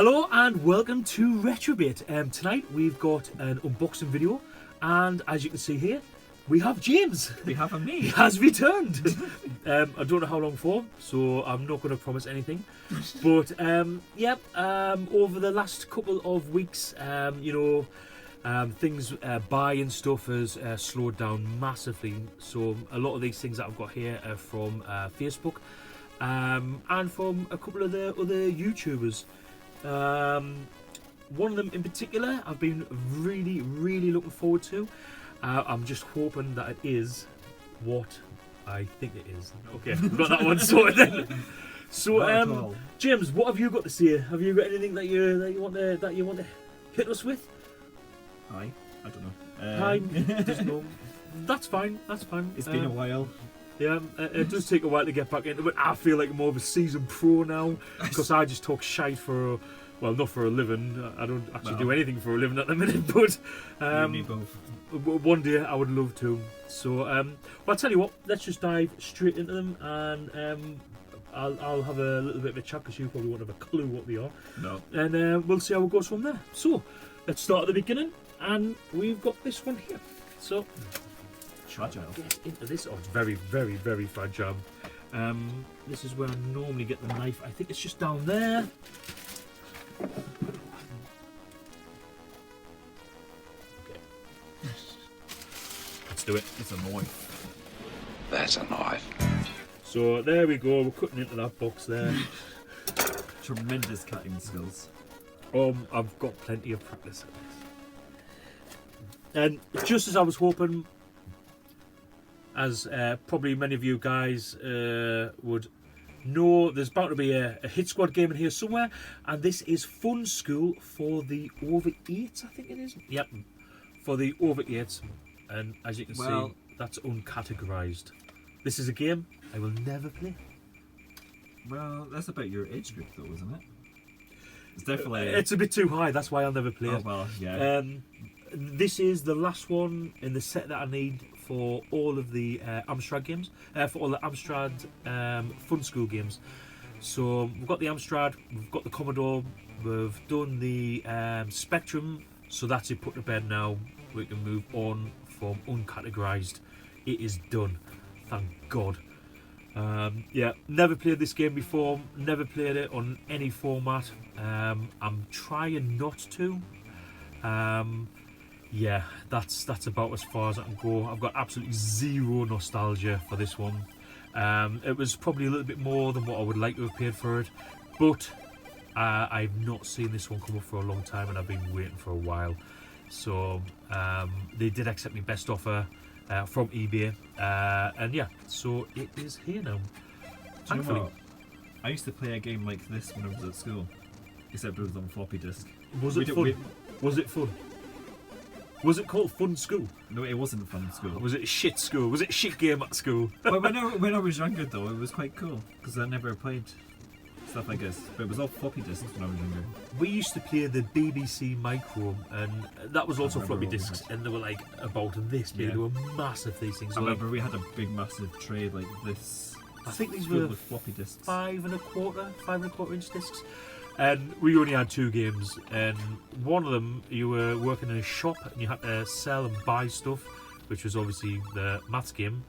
Hello and welcome to RetroB8. Tonight we've got an unboxing video, and as you can see here, we have James. We have a me. He has returned. I don't know how long for, so I'm not going to promise anything. But over the last couple of weeks, things buying stuff has slowed down massively. So a lot of these things that I've got here are from Facebook and from a couple of the other YouTubers. One of them in particular I've been really looking forward to. I'm just hoping that it is what I think it is. Okay, I've got that one sorted then. So, James, what have you got to say? Have you got anything that you want to hit us with? Hi, I don't know. Hi, doesn't know. That's fine. That's fine. It's been a while. Yeah, it does take a while to get back into it. I feel like I'm more of a seasoned pro now because I just talk shite for, well, not for a living. I don't actually do anything for a living at the minute, but me both. One day I would love to. So, well, I'll tell you what. Let's just dive straight into them, and I'll have a little bit of a chat because you probably won't have a clue what they are. No. And we'll see how it goes from there. So, let's start at the beginning, and we've got this one here. So. Fragile. Get into this. Oh, it's very fragile. This is where I normally get the knife. I think it's just down there. Okay. Let's do it. It's a knife. That's a knife. So there we go. We're cutting into that box there. Tremendous cutting skills. I've got plenty of practice at this. And just as I was hoping, as probably many of you guys would know, there's bound to be a Hit Squad game in here somewhere, and this is Fun School for the over 8s, I think it is. Yep, for the over 8s, and as you can see, that's uncategorized. This is a game I will never play. Well, that's about your age group though, isn't it? It's definitely... It's a bit too high, that's why I'll never play it. Oh, well, yeah. This is the last one in the set that I need for all of the Amstrad games, for all the Amstrad Fun School games. So we've got the Amstrad, we've got the Commodore, we've done the Spectrum, so that's it put to bed now. We can move on from uncategorized. It is done, thank God. Yeah, never played this game before, never played it on any format. I'm trying not to. Yeah, that's about as far as I can go. I've got absolutely zero nostalgia for this one. It was probably a little bit more than what I would like to have paid for it, but I've not seen this one come up for a long time, and I've been waiting for a while. So they did accept my best offer from eBay, and yeah, so it is here now. Thankfully. You know, I used to play a game like this when I was at school, except it was on floppy disk. Was it fun? Was it fun? Was it called Fun School? No, it wasn't Fun School. Was it shit school? Was it a shit game at school? Well, when I was younger though, it was quite cool because I never played stuff like this. But it was all floppy disks when I was younger. We used to play the BBC Micro, and that was also floppy disks, and they were like about this big. Yeah. They were massive, these things. I remember we had a big, massive tray like this. I think these were with floppy disks. 5 1/4 inch discs. And we only had 2 games, and one of them you were working in a shop and you had to sell and buy stuff, which was obviously the maths game,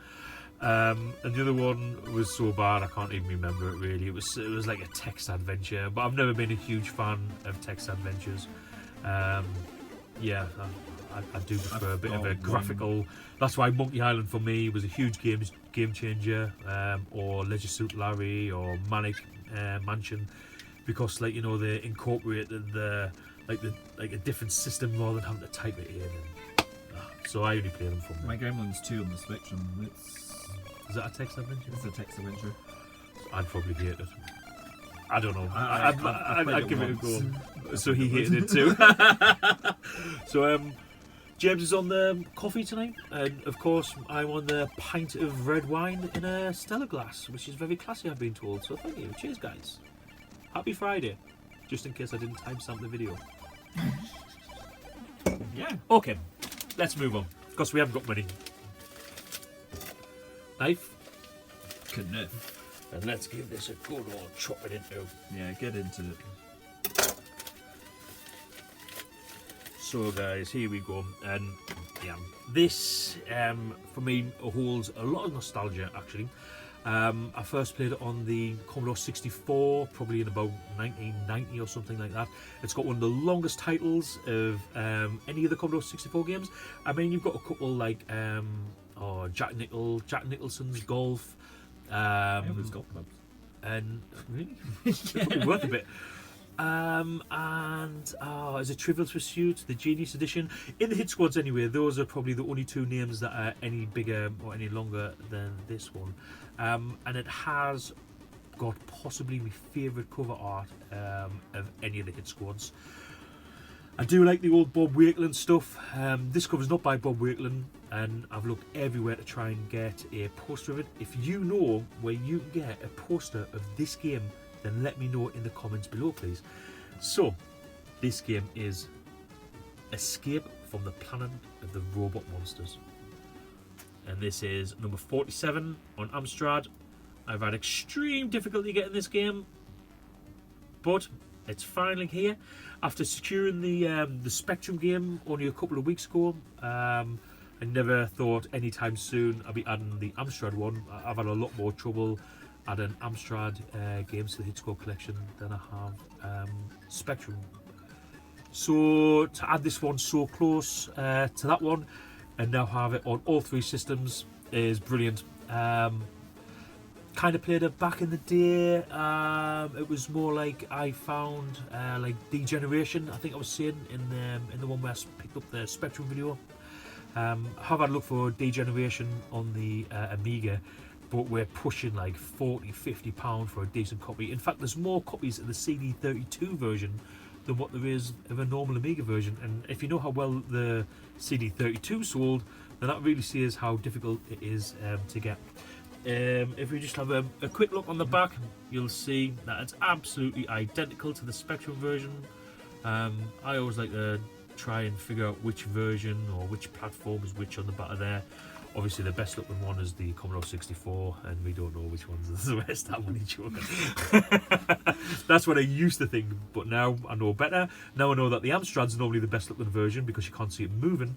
and the other one was so bad I can't even remember it really. It was like a text adventure, but I've never been a huge fan of text adventures. Yeah, I do prefer a bit of a graphical. That's why Monkey Island for me was a huge game changer, or Leisure Suit Larry or Manic Mansion. Because, like, you know, they incorporated a different system rather than having to type it in. So I only play them from there. My Gremlins 2 on the Spectrum. Is that a text adventure? It's a text adventure. I'd probably hate it. I don't know. I'd give it a go. So he hated it too. So James is on the coffee tonight, and of course I'm on the pint of red wine in a Stella glass, which is very classy, I've been told. So thank you. Cheers, guys. Happy Friday, just in case I didn't timestamp the video. Yeah. Okay, let's move on, because we haven't got money. Knife. Knife. And let's give this a good old chop it into. Yeah, get into it. So guys, here we go, and yeah, this for me holds a lot of nostalgia actually. I first played it on the Commodore 64, probably in about 1990 or something like that. It's got one of the longest titles of any of the Commodore 64 games. I mean, you've got a couple like Jack Nicholson's Golf. It was golf clubs. And really, it's probably worth a bit. Is it Trivial Pursuit, the Genius Edition? In the hit squads anyway, those are probably the only two names that are any bigger or any longer than this one. And it has got possibly my favourite cover art of any of the hit squads. I do like the old Bob Wakeland stuff. This cover's not by Bob Wakeland, and I've looked everywhere to try and get a poster of it. If you know where you can get a poster of this game, then let me know in the comments below, please. So, this game is Escape from the Planet of the Robot Monsters. And this is number 47 on Amstrad. I've had extreme difficulty getting this game, but it's finally here. After securing the Spectrum game only a couple of weeks ago, I never thought anytime soon I'd be adding the Amstrad one. I've had a lot more trouble adding Amstrad games to the Hit Squad collection than I have Spectrum. So to add this one so close to that one and now have it on all three systems is brilliant. Kind of played it back in the day. It was more like I found like Degeneration, I think I was saying in the one where I picked up the Spectrum video. I have had a look for Degeneration on the Amiga, but we're pushing like £40–50 for a decent copy. In fact, there's more copies of the CD32 version than what there is of a normal Amiga version. And if you know how well the CD32 sold, then that really says how difficult it is to get. If we just have a quick look on the back, you'll see that it's absolutely identical to the Spectrum version. I always like to try and figure out which version or which platform is which on the back of there. Obviously the best looking one is the Commodore 64, and we don't know which one's the best. That one each other. That's what I used to think, but now I know better. Now I know that the Amstrad's normally the best looking version because you can't see it moving,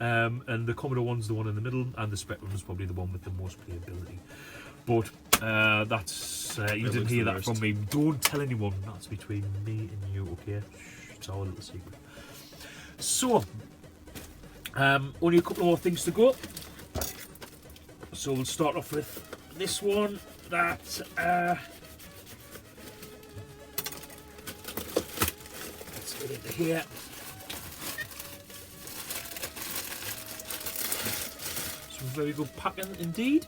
and the Commodore one's the one in the middle, and the Spectrum is probably the one with the most playability. But that's you didn't hear that from me. Don't tell anyone. That's between me and you, okay? It's our little secret. So only a couple more things to go. So we'll start off with this one that let's get into here. Some very good packing indeed.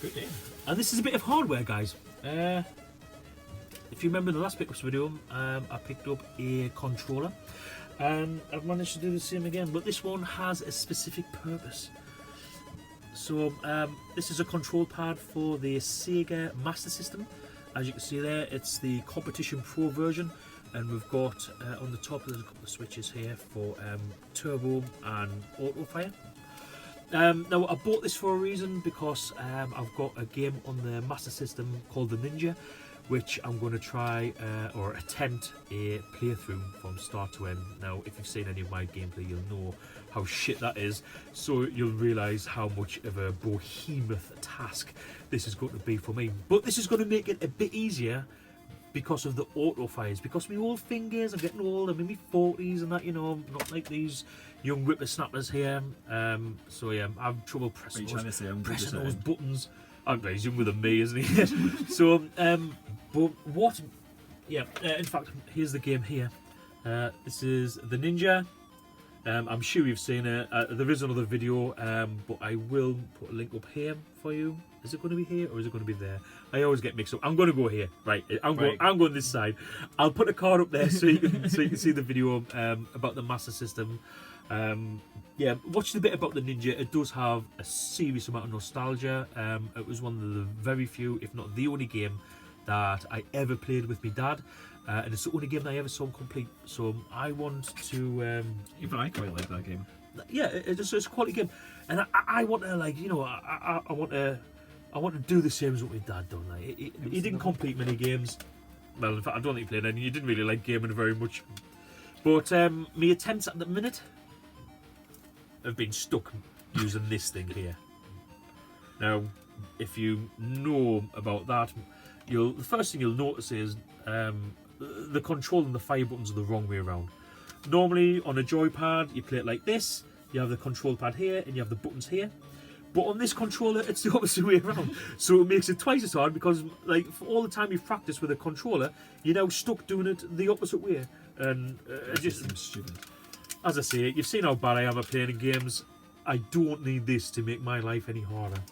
Good name. And this is a bit of hardware, guys. If you remember the last pickups video, I picked up a controller. And I've managed to do the same again, but this one has a specific purpose. So this is a control pad for the Sega Master System. As you can see there, it's the Competition Pro version, and we've got on the top there's a couple of switches here for turbo and auto fire. Now I bought this for a reason, because I've got a game on the Master System called the Ninja, which I'm going to try or attempt a playthrough from start to end. Now, if you've seen any of my gameplay, you'll know how shit that is, so you'll realise how much of a behemoth task this is going to be for me. But this is going to make it a bit easier because of the auto fires, because my old fingers, I'm getting old, I'm in my 40s and that, you know, not like these young whippersnappers here. So yeah, I have trouble pressing those buttons. I'm he's younger than me, isn't he? So, but what? Yeah, in fact, here's the game here. This is the Ninja. I'm sure you've seen it. There is another video, but I will put a link up here for you. Is it going to be here or is it going to be there? I always get mixed up. I'm going to go here. Right, I'm going this side. I'll put a card up there so you can see the video about the Master System. Yeah, watch the bit about the Ninja. It does have a serious amount of nostalgia. It was one of the very few, if not the only game that I ever played with my dad, and it's the only game that I ever saw complete. So I want to. Even I quite like that game. Yeah, it's a quality game, and I want to, like, you know, I want to I want to do the same as what my dad done. Like, he didn't complete many games. Well, in fact, I don't think he played any. He didn't really like gaming very much. But my attempts at the minute have been stuck using this thing here. Now, if you know about that, the first thing you'll notice is the control and the fire buttons are the wrong way around. Normally, on a joypad, you play it like this. You have the control pad here, and you have the buttons here. But on this controller, it's the opposite way around. So it makes it twice as hard because, like, for all the time you've practiced with a controller, you're now stuck doing it the opposite way. And it just seems stupid. As I say, you've seen how bad I am at playing games. I don't need this to make my life any harder.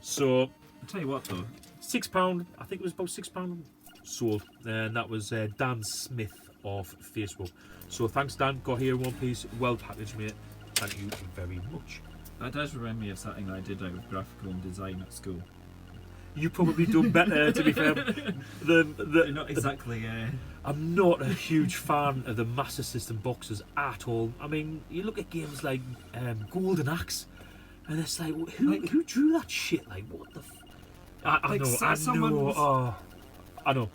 So, I'll tell you what though. £6, I think it was about £6 sold. And that was Dan Smith of Facebook. So thanks Dan, got here in one piece, well packaged mate. Thank you very much. That does remind me of something that I did with graphical design at school. You probably done better, to be fair. Not exactly. I'm not a huge fan of the Master System boxes at all. I mean, you look at games like Golden Axe, and it's like, who drew that shit? Like, what the? I know. I know.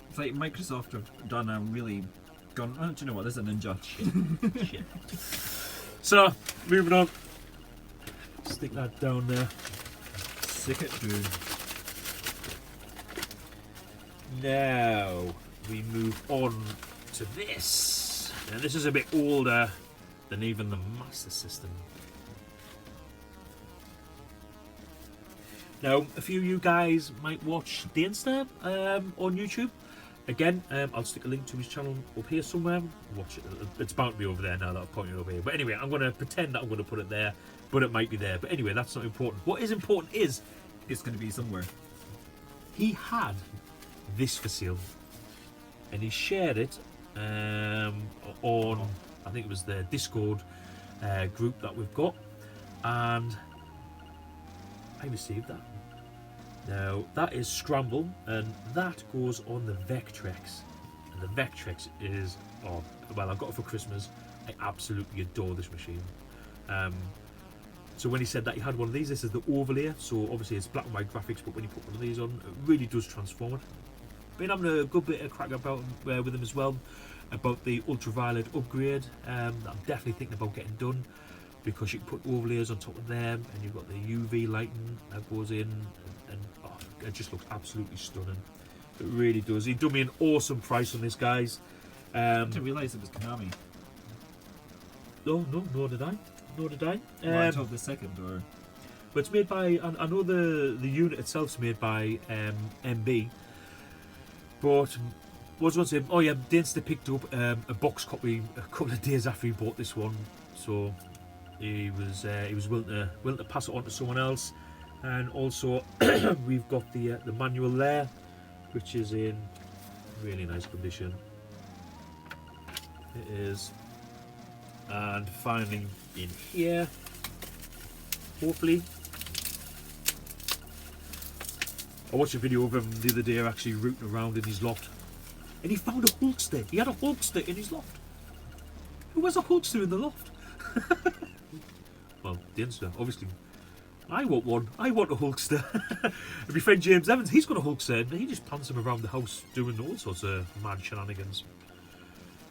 It's like Microsoft have done a really gone. Oh, do you know what? There's a ninja shit. Shit. So, moving on. Stick that down there. Stick it through. Now we move on to this. Now this is a bit older than even the Master System. Now, a few of you guys might watch Danester on YouTube. Again, I'll stick a link to his channel up here somewhere. Watch it. It's bound to be over there now that I've pointed over here. But anyway, I'm going to pretend that I'm going to put it there, but it might be there. But anyway, that's not important. What is important is It's going to be somewhere. he had this for sale, and he shared it on, I think it was the Discord group that we've got, and I received that. Now that is Scramble, and that goes on the Vectrex, and the Vectrex is, oh well, I got it for Christmas. I absolutely adore this machine. So when he said that he had one of these, this is the overlay, so obviously it's black and white graphics, but when you put one of these on, it really does transform it. Been having a good bit of crack about with him as well, about the ultraviolet upgrade that I'm definitely thinking about getting done, because you can put overlays on top of them, and you've got the UV lighting that goes in, and oh, it just looks absolutely stunning. It really does. He done me an awesome price on this, guys. I didn't realise it was Konami. No, nor did I. Nor did I. Well, I told the second, or but it's made by, I know the unit itself's made by MB, but what was I going to say? Oh yeah, Danester picked up a box copy a couple of days after he bought this one, so he was willing to pass it on to someone else. And also we've got the manual there, which is in really nice condition. It is. And finally in here, hopefully, I watched a video of him the other day actually rooting around in his loft, and he found a Hulkster. He had a Hulkster in his loft. Who has a Hulkster in the loft? Well, Danester, obviously. I want one. I want a Hulkster. And my friend James Evans, he's got a Hulkster, and he just pants him around the house doing all sorts of mad shenanigans.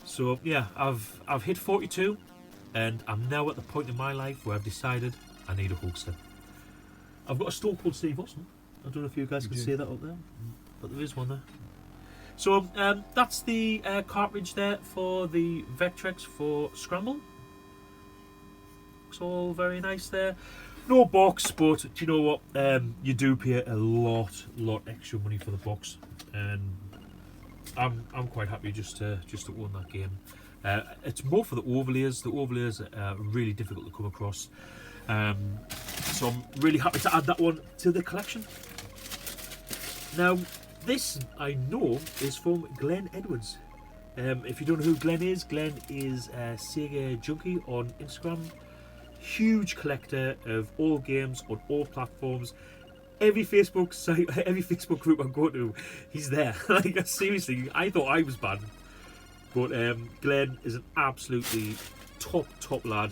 So yeah, I've hit 42, and I'm now at the point in my life where I've decided I need a Hulkster. I've got a store called Steve Austin. I don't know if you guys can see that up there, but there is one there. So that's the cartridge there for the Vectrex for Scramble. Looks all very nice there. No box, but do you know what? You do pay a lot extra money for the box, and I'm quite happy just to own that game. It's more for the overlays. The overlays are really difficult to come across, so I'm really happy to add that one to the collection. Now, this I know is from Glenn Edwards. If you don't know who Glenn is Sega Junkie on Instagram. Huge collector of all games on all platforms. Every Facebook site, every Facebook group I go to, he's there. Like, seriously, I thought I was bad, but Glenn is an absolutely top lad.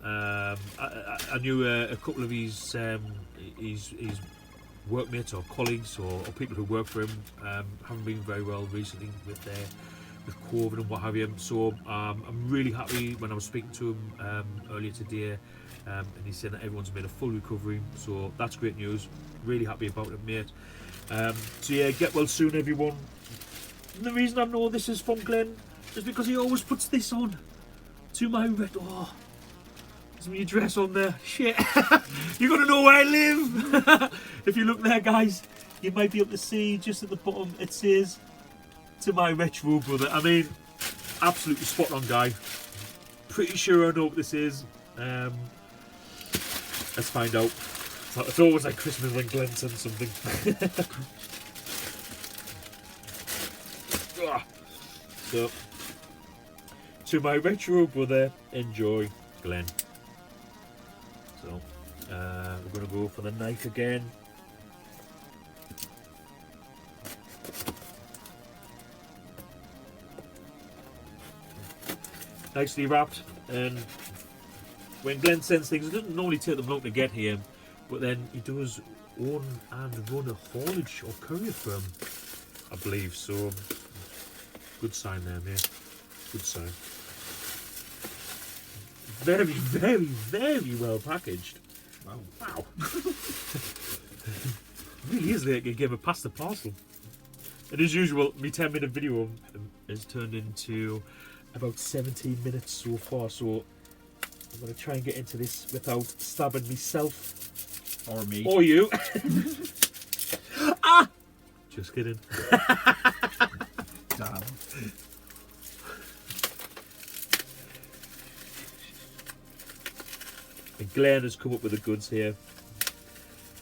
I knew a couple of his workmates or colleagues or people who work for him haven't been very well recently with COVID and what have you. So I'm really happy when I was speaking to him earlier today, and he said that everyone's made a full recovery. So that's great news. Really happy about it, mate. So yeah, get well soon, everyone. And the reason I know this is from Glenn is because he always puts this on to my oh, there's my address on there. Shit, you're gonna know where I live. If you look there, guys, you might be able to see just at the bottom. It says to my retro brother. I mean, absolutely spot on, guy. Pretty sure I know what this is. Let's find out. It's always like Christmas when Glenn sends something. So, to my retro brother, enjoy, Glenn. So, we're going to go for the knife again. Nicely wrapped, and when Glenn sends things, it doesn't normally take them long to get here, but then he does own and run a haulage or courier firm, I believe. So good sign there, mate. Good sign. Very, very, very well packaged. Wow. Wow. Really is like a game of pasta parcel. And as usual, my 10-minute video has turned into about 17 minutes so far, so I'm going to try and get into this without stabbing myself. Or me. Or you. Ah! Just kidding. Damn. And Glenn has come up with the goods here.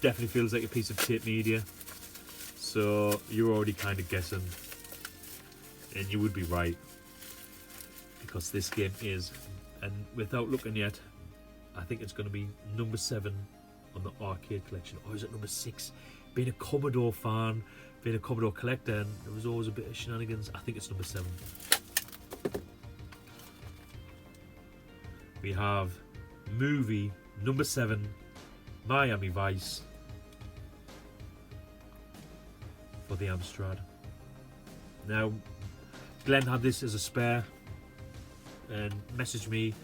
Definitely feels like a piece of tape media. So you're already kind of guessing. And you would be right. Because this game is, and without looking yet, I think it's going to be number 7 on the arcade collection. Or is it number 6? Being a Commodore fan, being a Commodore collector, and there was always a bit of shenanigans. I think it's number 7. We have movie number 7, Miami Vice, for the Amstrad. Now, Glenn had this as a spare and messaged me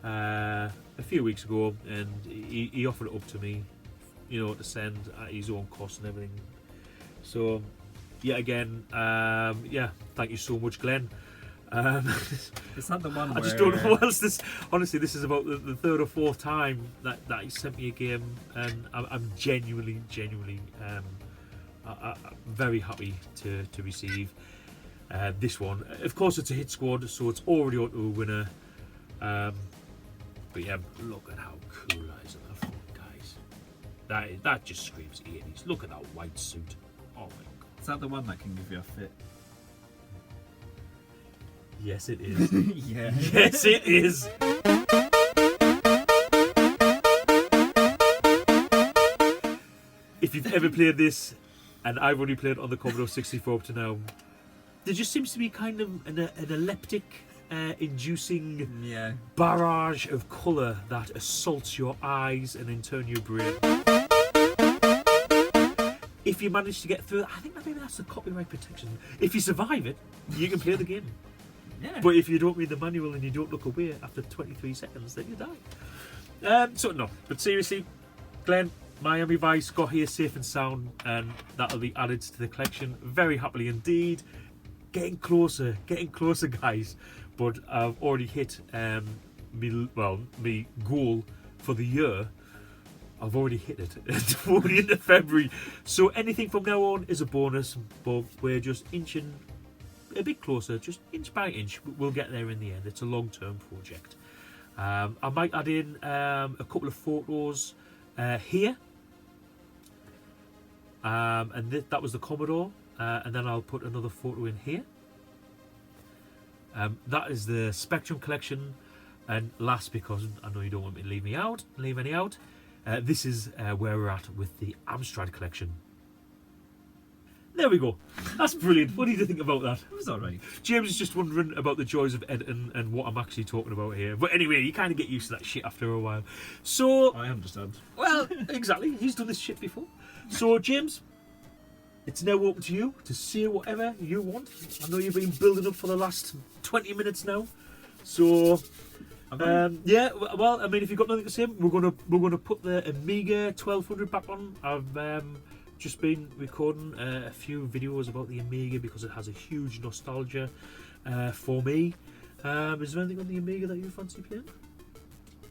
a few weeks ago, and he offered it up to me, you know, to send at his own cost and everything. So, yet again, yeah, thank you so much, Glenn. It's not the one I where... just don't know what else this. Honestly, this is about the 3rd or 4th time that he sent me a game, and I'm genuinely very happy to receive this one. Of course, it's a hit squad, so it's already on to a winner. But yeah, look at how cool that is at the front, guys. That just screams 80s. Look at that white suit. Oh my god. Is that the one that can give you a fit? Yes, it is. Yeah. Yes, it is. If you've ever played this, and I've only played on the Commodore 64 up to now, there just seems to be kind of an epileptic inducing barrage of colour that assaults your eyes and in turn your brain. If you manage to get through, I think maybe that's the copyright protection. If you survive it, you can play the game. Yeah. But if you don't read the manual and you don't look away after 23 seconds, then you die. So no, but seriously, Glenn, Miami Vice got here safe and sound, and that'll be added to the collection very happily indeed. Getting closer, guys. But I've already hit me goal for the year. I've already hit it. It's already into February. So anything from now on is a bonus, but we're just inching a bit closer, just inch by inch. We'll get there in the end. It's a long-term project. I might add in a couple of photos here. And that was the Commodore. And then I'll put another photo in here. That is the Spectrum collection. And last, because I know you don't want me to leave any out, this is where we're at with the Amstrad collection. There we go. That's brilliant. What do you think about that? It was alright. James is just wondering about the joys of editing and what I'm actually talking about here. But anyway, you kind of get used to that shit after a while. So, I understand. well, exactly. He's done this shit before. So, James, it's now open to you to say whatever you want. I know you've been building up for the last 20 minutes now. So, yeah. Well, I mean, if you've got nothing to say, we're gonna put the Amiga 1200 back on. I've just been recording a few videos about the Amiga because it has a huge nostalgia for me. Is there anything on the Amiga that you fancy playing?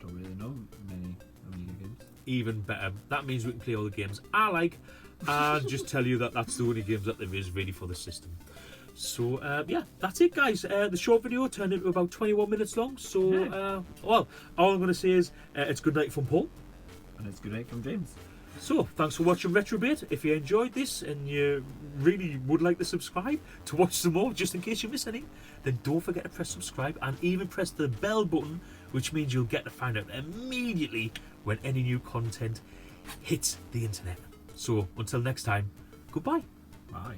Don't really know many Amiga games. Even better. That means we can play all the games I like, and just tell you that that's the only games that there is really for the system. So yeah, that's it, guys. The short video turned into about 21 minutes long. So well, all I'm going to say is it's good night from Paul. And it's good night from James. So, thanks for watching RetroB8. If you enjoyed this and you really would like to subscribe to watch some more, just in case you miss any, then don't forget to press subscribe and even press the bell button, which means you'll get to find out immediately when any new content hits the internet. So, until next time, goodbye. Bye.